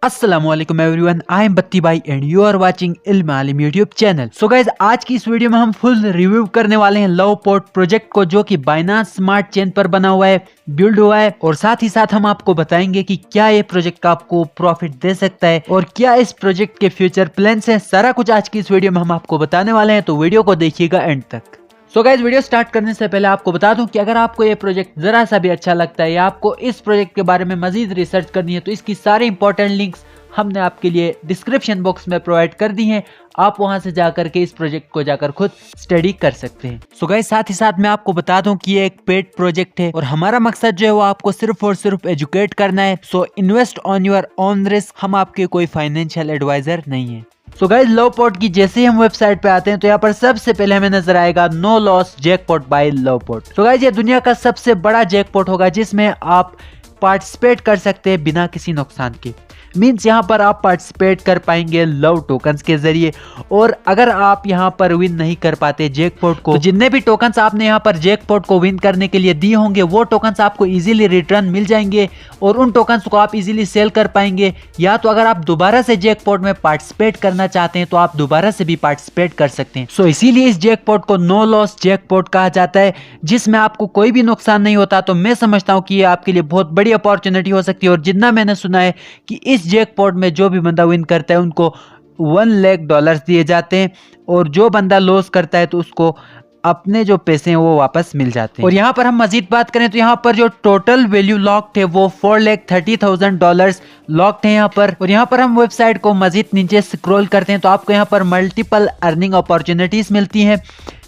अस्सलामुअलैकुम everyone, I am बत्ती भाई एंड यू आर वाचिंग इल्म आलिम यूट्यूब चैनल। सो गाइज, आज की इस वीडियो में हम फुल रिव्यू करने वाले हैं लवपोर्ट प्रोजेक्ट को, जो कि बाइनांस स्मार्ट चेन पर बना हुआ है, बिल्ड हुआ है। और साथ ही साथ हम आपको बताएंगे कि क्या ये प्रोजेक्ट आपको प्रॉफिट दे सकता है और क्या इस प्रोजेक्ट के फ्यूचर प्लान्स हैं। सारा कुछ आज की इस वीडियो में हम आपको बताने वाले हैं, तो वीडियो को देखिएगा एंड तक। सो गाइज, वीडियो स्टार्ट करने से पहले आपको बता दूं कि अगर आपको ये प्रोजेक्ट जरा सा भी अच्छा लगता है या आपको इस प्रोजेक्ट के बारे में मजीद रिसर्च करनी है, तो इसकी सारी इंपॉर्टेंट लिंक्स हमने आपके लिए डिस्क्रिप्शन बॉक्स में प्रोवाइड कर दी हैं। आप वहां से जाकर के इस प्रोजेक्ट को जाकर खुद स्टडी कर सकते हैं। सो गाइस, साथ ही साथ मैं आपको बता दूं कि ये एक पेड प्रोजेक्ट है और हमारा मकसद जो है वो आपको सिर्फ और सिर्फ एजुकेट करना है। So invest on your own risk, हम आपके कोई फाइनेंशियल एडवाइजर नहीं है। सो गाइस, लवपोर्ट की जैसे ही हम वेबसाइट पे आते हैं तो यहाँ पर सबसे पहले हमें नजर आएगा no loss jackpot by Loveport. So guys, ये दुनिया का सबसे बड़ा जैकपॉट होगा जिसमें आप पार्टिसिपेट कर सकते हैं बिना किसी नुकसान के। मींस यहाँ पर आप पार्टिसिपेट कर पाएंगे लव टोकन्स के जरिए। और अगर आप यहाँ पर विन नहीं कर पाते जैकपॉट को, तो जितने भी टोकन्स आपने यहाँ पर जैकपॉट को विन करने के लिए दिए होंगे वो टोकन्स आपको इजीली रिटर्न मिल जाएंगे और उन टोकन्स को आप इजीली सेल कर पाएंगे। या तो अगर आप दोबारा से जैकपॉट में पार्टिसिपेट करना चाहते हैं तो आप दोबारा से भी पार्टिसिपेट कर सकते हैं। सो इसीलिए इस जैकपॉट को नो लॉस जैकपॉट कहा जाता है, जिसमें आपको कोई भी नुकसान नहीं होता। तो मैं समझता हूँ कि ये आपके लिए बहुत बड़ी अपॉर्चुनिटी हो सकती है। और जितना मैंने सुना है कि इस जैकपॉट में जो भी बंदा विन करता है उनको $1 लाख दिए जाते हैं और जो बंदा लॉस करता है तो उसको अपने जो पैसे हैं वो वापस मिल जाते हैं। और यहाँ पर हम मजीद बात करें तो यहाँ पर जो टोटल वैल्यू लॉक्ड है वो $4,30,000 लॉक्ड है यहाँ पर। और यहाँ पर हम वेबसाइट को मजीद नीचे स्क्रॉल करते हैं तो आपको यहाँ पर मल्टीपल अर्निंग अपॉर्चुनिटीज मिलती हैं,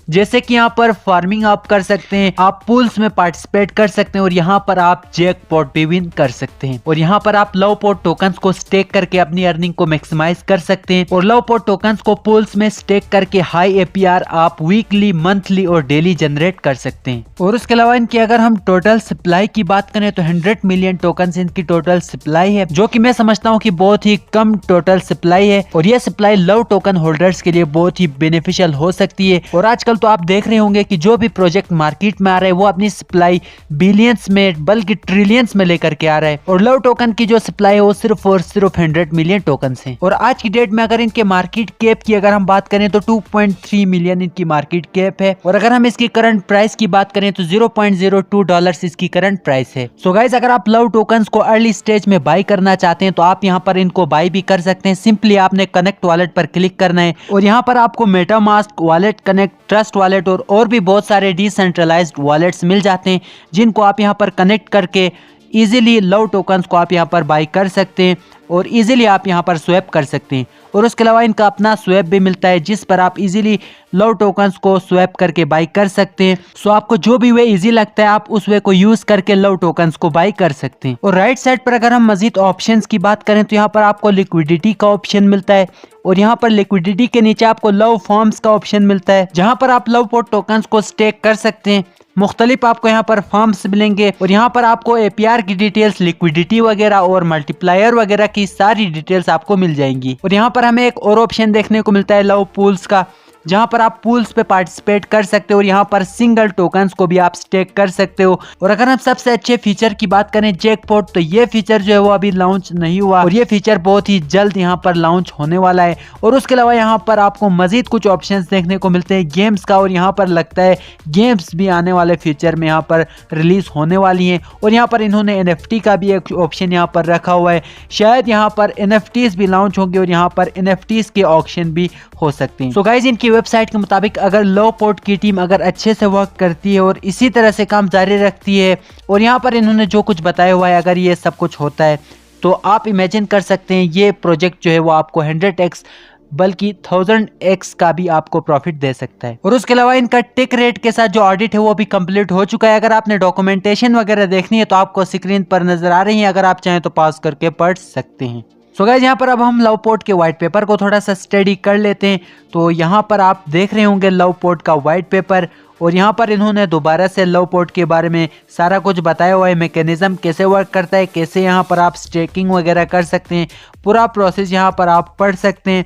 जैसे कि यहाँ पर फार्मिंग आप कर सकते हैं, आप पूल्स में पार्टिसिपेट कर सकते हैं और यहाँ पर आप जैकपॉट भी विन कर सकते हैं। और यहाँ पर आप लवपोर्ट टोकन्स को स्टेक करके अपनी अर्निंग को मैक्सिमाइज कर सकते हैं। और लवपोर्ट टोकन्स को पूल्स में स्टेक करके हाई एपीआर आप वीकली, मंथली और डेली जनरेट कर सकते हैं। और उसके अलावा इनकी अगर हम टोटल सप्लाई की बात करें तो 100 मिलियन टोकन्स इनकी टोटल सप्लाई है, जो कि मैं समझता हूँ कि बहुत ही कम टोटल सप्लाई है। और ये सप्लाई लव टोकन होल्डर्स के लिए बहुत ही बेनिफिशियल हो सकती है। और आजकल तो आप देख रहे होंगे कि जो भी प्रोजेक्ट मार्केट में आ रहा है वो अपनी सप्लाई बिलियंस में बल्कि ट्रिलियंस में लेकर के आ रहा है। और लव टोकन की जो सप्लाई है वो सिर्फ और सिर्फ 100 मिलियन टोकन्स हैं। और आज की डेट में अगर इनके मार्केट कैप की अगर हम बात करें तो 2.3 मिलियन इनकी मार्केट कैप है। और अगर हम इसकी करंट प्राइस की बात करें तो $0.02 इसकी करंट प्राइस है। सो गाइस, अगर आप लव टोकन्स को अर्ली स्टेज में बाय करना चाहते हैं तो आप यहाँ पर इनको बाय भी कर सकते हैं। सिंपली आपने कनेक्ट वॉलेट पर क्लिक करना है और यहाँ पर आपको MetaMask wallet, connect trust wallet और भी बहुत सारे डिसेंट्रलाइज्ड वॉलेट्स मिल जाते हैं, जिनको आप यहाँ पर कनेक्ट करके इजीली लव टोकन्स को आप यहाँ पर बाय कर सकते हैं और इजीली आप यहाँ पर स्वैप कर सकते हैं। और उसके अलावा इनका अपना स्वैप भी मिलता है जिस पर आप इजीली लव टोकन्स को स्वैप करके बाय कर सकते हैं। सो आपको जो भी वे इजी लगता है आप उस वे को यूज करके लव टोकन्स को बाय कर सकते हैं। और राइट साइड पर अगर हम मजीद ऑप्शंस की बात करें तो यहाँ पर आपको लिक्विडिटी का ऑप्शन मिलता है और यहाँ पर लिक्विडिटी के नीचे आपको लव फॉर्म्स का ऑप्शन मिलता है, जहाँ पर आप लवपोर्ट टोकन्स को स्टेक कर सकते हैं। मुख्तलिफ आपको यहाँ पर फॉर्म्स मिलेंगे और यहाँ पर आपको एपीआर की डिटेल्स, लिक्विडिटी वगैरह और मल्टीप्लायर वगैरह की सारी डिटेल्स आपको मिल जाएंगी। और यहाँ पर हमें एक और ऑप्शन देखने को मिलता है लव पूल्स का, जहां पर आप पूल्स पे पार्टिसिपेट कर सकते हो और यहाँ पर सिंगल टोकन्स को भी आप स्टेक कर सकते हो। और अगर हम सबसे अच्छे फीचर की बात करें जैकपॉट, तो ये फीचर जो है वो अभी लॉन्च नहीं हुआ और ये फीचर बहुत ही जल्द यहाँ पर लॉन्च होने वाला है। और उसके अलावा यहाँ पर आपको मजीद कुछ ऑप्शंस देखने को मिलते हैं गेम्स का, और यहाँ पर लगता है गेम्स भी आने वाले फ्यूचर में यहाँ पर रिलीज होने वाली हैं। और यहाँ पर इन्होंने NFT का भी एक ऑप्शन यहाँ पर रखा हुआ है, शायद यहाँ पर NFTs भी लॉन्च होंगे और यहाँ पर NFTs के ऑप्शन भी हो सकते हैं। सो गाइज, इनकी वेबसाइट के मुताबिक अगर लवपोर्ट की टीम अगर अच्छे से वर्क करती है और इसी तरह से काम जारी रखती है और यहाँ पर इन्होंने जो कुछ बताया हुआ है अगर ये सब कुछ होता है तो आप इमेजिन कर सकते हैं ये प्रोजेक्ट जो है वो आपको 100x बल्कि 1000x का भी आपको प्रॉफिट दे सकता है। और उसके अलावा इनका टिक रेट के साथ जो ऑडिट है वो भी कंप्लीट हो चुका है। अगर आपने डॉक्यूमेंटेशन वगैरह देखनी है तो आपको स्क्रीन पर नजर आ रही है, अगर आप चाहें तो पॉज करके पढ़ सकते हैं। सो गाइस, यहाँ पर अब हम लवपोर्ट के व्हाइट पेपर को थोड़ा सा स्टडी कर लेते हैं। तो यहाँ पर आप देख रहे होंगे लवपोर्ट का व्हाइट पेपर और यहाँ पर इन्होंने दोबारा से लवपोर्ट के बारे में सारा कुछ बताया हुआ है, मैकेनिज्म कैसे वर्क करता है, कैसे यहाँ पर आप स्टेकिंग वगैरह कर सकते हैं, पूरा प्रोसेस यहाँ पर आप पढ़ सकते हैं।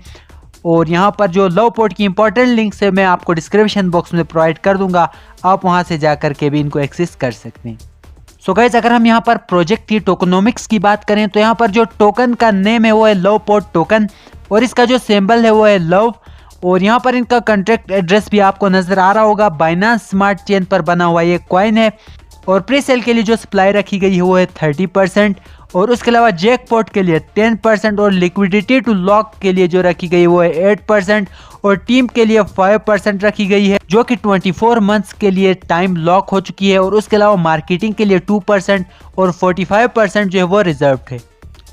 और यहाँ पर जो लवपोर्ट की इंपॉर्टेंट लिंक्स है मैं आपको डिस्क्रिप्शन बॉक्स में प्रोवाइड कर दूंगा, आप वहाँ से जा कर के भी इनको एक्सेस कर सकते हैं। सो गाइज अगर हम यहाँ पर प्रोजेक्ट की टोकनोमिक्स की बात करें तो यहाँ पर जो टोकन का नेम है वो है लव पोर्ट टोकन और इसका जो सिंबल है वो है लव और यहाँ पर इनका कॉन्ट्रैक्ट एड्रेस भी आपको नजर आ रहा होगा। बाइनांस स्मार्ट चेन पर बना हुआ ये कॉइन है और प्री सेल के लिए जो सप्लाई रखी गई है वो है 30% और उसके अलावा जैकपॉट के लिए 10% और लिक्विडिटी टू लॉक के लिए जो रखी गई वो है 8% और टीम के लिए 5% रखी गई है जो कि 24 मंथ्स के लिए टाइम लॉक हो चुकी है और उसके अलावा मार्केटिंग के लिए 2% और 45% जो है वो रिजर्व है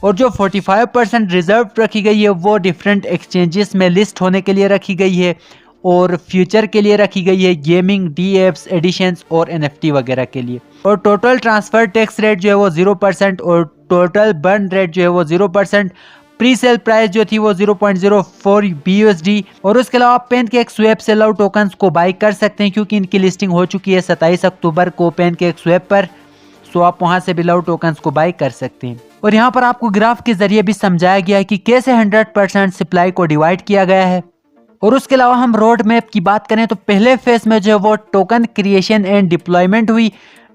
और जो 45% रिजर्व रखी गई है वो डिफरेंट एक्सचेंजेस में लिस्ट होने के लिए रखी गई है और फ्यूचर के लिए रखी गई है, गेमिंग, डीएप्स, एडिशंस और एनएफटी वगैरह के लिए। और टोटल ट्रांसफर टैक्स रेट जो है वो 0% और टोटल बर्न रेट जो है वो 0%। प्री सेल प्राइस जो थी वो 0.04 BUSD और उसके अलावा आप पैनकेक स्वैप से लव टोकन्स को बाई कर सकते हैं क्योंकि इनकी लिस्टिंग हो चुकी है 27 अक्टूबर को पैनकेक स्वैप पर। सो आप वहां से भी लव टोकन्स को बाई कर सकते हैं और यहाँ पर आपको ग्राफ के जरिए भी समझाया गया है कि कैसे 100% सप्लाई को डिवाइड किया गया है। और उसके अलावा हम रोड मैप की बात करें तो पहले फेज में जो है वो टोकन क्रिएशन एंड डिप्लॉयमेंट हुई,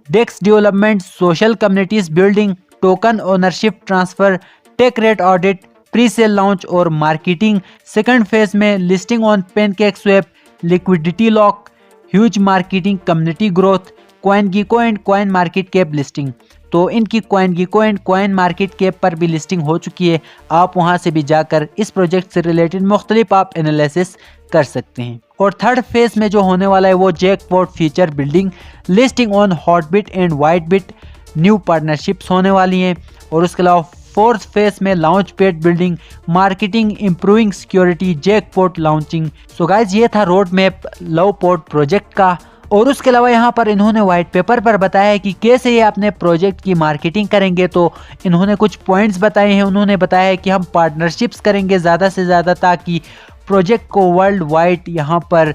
DEX development, social communities building, token ownership transfer, tech rate audit, pre sale launch और मार्केटिंग। सेकंड फेज में listing on PancakeSwap, liquidity lock, huge marketing, community growth, CoinGecko and CoinMarketCap listing. तो इनकी CoinGecko and CoinMarketCap पर भी listing हो चुकी है। आप वहां से भी जाकर इस प्रोजेक्ट से रिलेटेड मुख्तलिफ आप एनालिसिस कर सकते हैं। और थर्ड फेज में जो होने वाला है वो jackpot future building, listing on Hotbit and WhiteBIT, new partnerships होने वाली हैं। और उसके अलावा फोर्थ फेज में launchpad building, marketing, improving security, jackpot launching. So guys ये था roadmap Loveport project का। और उसके अलावा यहाँ पर इन्होंने व्हाइट पेपर पर बताया है कि कैसे ये अपने प्रोजेक्ट की मार्केटिंग करेंगे। तो इन्होंने कुछ पॉइंट्स बताए हैं। उन्होंने बताया है कि हम पार्टनरशिप्स करेंगे ज़्यादा से ज़्यादा ताकि प्रोजेक्ट को वर्ल्ड वाइड यहाँ पर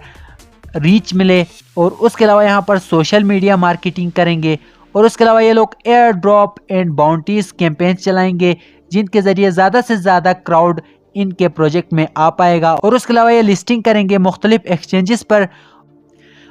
रीच मिले। और उसके अलावा यहाँ पर सोशल मीडिया मार्केटिंग करेंगे। और उसके अलावा ये लोग air drop and bounties campaigns चलाएंगे जिनके ज़रिए ज़्यादा से ज़्यादा क्राउड इनके प्रोजेक्ट में आ पाएगा। और उसके अलावा ये लिस्टिंग करेंगे मुख्तलिफ एक्सचेंजेस पर।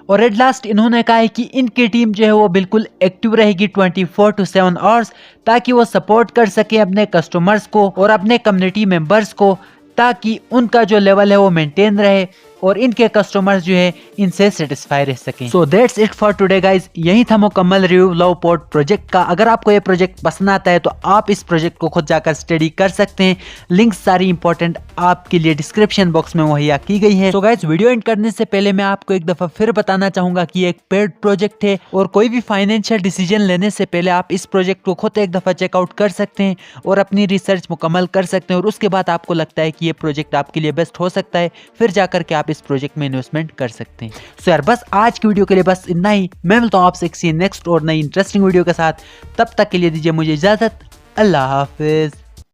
और एट लास्ट इन्होंने कहा है कि इनकी टीम जो है वो बिल्कुल एक्टिव रहेगी 24/7 आवर्स ताकि वो सपोर्ट कर सके अपने कस्टमर्स को और अपने कम्युनिटी मेंबर्स को ताकि उनका जो लेवल है वो मेंटेन रहे और इनके कस्टमर्स जो है इनसे सेटिस्फाई रह सकें। So that's it for today guys. यही था मुकम्मल रिव्यू लव पोर्ट प्रोजेक्ट का। अगर आपको ये प्रोजेक्ट पसंद आता है तो आप इस प्रोजेक्ट को खुद जाकर स्टडी कर सकते हैं। लिंक्स सारी इंपॉर्टेंट आपके लिए डिस्क्रिप्शन बॉक्स में मुहैया की गई है। तो गाइज वीडियो एंड करने से पहले मैं आपको एक दफा फिर बताना चाहूंगा कि ये एक पेड प्रोजेक्ट है और कोई भी फाइनेंशियल डिसीजन लेने से पहले आप इस प्रोजेक्ट को खुद एक दफा चेकआउट कर सकते हैं और अपनी रिसर्च मुकम्मल कर सकते हैं। और उसके बाद आपको लगता है कि ये प्रोजेक्ट आपके लिए बेस्ट हो सकता है फिर जाकर के आप इस प्रोजेक्ट में इन्वेस्टमेंट कर सकते हैं। सो यार बस आज की वीडियो के लिए बस इतना ही। मैं मिलता हूँ आपसे किसी नेक्स्ट और नई इंटरेस्टिंग वीडियो के साथ। तब तक के लिए दीजिए मुझे इजाजत। अल्लाह हाफिज।